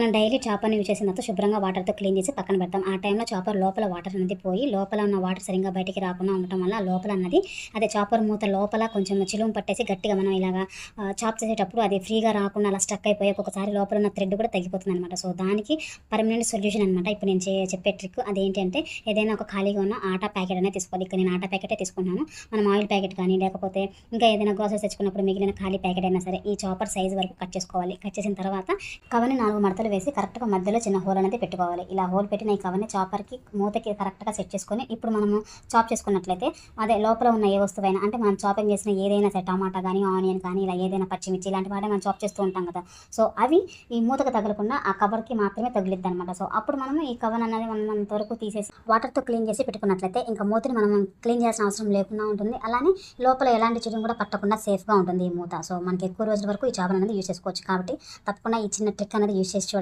మనం daily చాపర్‌ని use చేసిన తర్వాత శుభ్రంగా వాటర్‌తో క్లీన్ చేసి పక్కన పెడతాం. ఆ టైంలో చాపర్ లోపల వాటర్ అనేది పోయి, లోపల ఉన్న వాటర్ సరింగా బయటికి రాకుండా ఉండటం వల్ల, ఆ లోపల అన్నది అదే చాపర్ మూత లోపల కొంచెం చిలుము పట్టేసి గట్టిగా మనం ఇలాగా చాప్ చేసేటప్పుడు అది ఫ్రీగా రాకుండా అలా స్టక్ అయిపోయి ఒక్కొక్కసారి లోపల ఉన్న థ్రెడ్ కూడా తెగిపోతుందనమాట. సో, దానికి పర్మనెంట్ సొల్యూషన్ అనమాట ఇప్పుడు నేను చెప్పే ట్రిక్. అదేంటి అంటే ఏదైనా ఒక ఖాళీగా ఉన్న ఆటా ప్యాకెట్ అనేది తీసుకోవాలి. ఇక్కడ నేను ఆటా ప్యాకెటే తీసుకున్నాను. మనం ఆయిల్ ప్యాకెట్ కానీ, లేకపోతే ఇంకా ఏదైనా గ్రోసరీస్ తెచ్చుకున్నప్పుడు మిగిలిన ఖాళీ ప్యాకెట్ అయినా సరే, ఈ చాపర్ సైజ్ వరకు కట్ చేసుకోవాలి. కట్ చేసిన తర్వాత కవర్‌ని 4 మడతలు వేసి కరెక్ట్‌గా మధ్యలో చిన్న హోల్ అనేది పెట్టుకోవాలి. ఇలా హోల్ పెట్టిన ఈ కవర్‌ని చాపర్‌కి మూతకి కరెక్ట్‌గా సెట్ చేసుకొని, ఇప్పుడు మనము చాప్ చేసుకున్నట్లయితే అదే లోపల ఉన్న ఏ వస్తువైనా అంటే మనం చాపింగ్ చేసిన ఏదైనా సరే టమాటా గానీ, ఆనియన్ కానీ ఇలా ఏదైనా పచ్చిమిర్చి ఇలాంటి వాటిని మనం చాప్ చేస్తూ ఉంటాం కదా! సో, అవి ఈ మూతకు తగలకుండా ఆ కవర్‌కి మాత్రమే తగిలిద్దనమాట. సో, అప్పుడు మనము ఈ కవర్ అనేది మనం అంతవరకు తీసేసి వాటర్‌తో క్లీన్ చేసి పెట్టుకున్నట్లయితే ఇంక మూతని మనం క్లీన్ చేయాల్సిన అవసరం లేకుండా ఉంటుంది. అలానే లోపల ఎలాంటి చిలుము కూడా పట్టకుండా సేఫ్‌గా ఉంటుంది ఈ మూత. సో, మనకి ఎక్కువ రోజుల వరకు ఈ చాపర్ అనేది యూజ్ చేసుకోవచ్చు. కాబట్టి తప్పకుండా ఈ చిన్న ట్రిక్ అనేది యూజ్ చేసి చూడండి.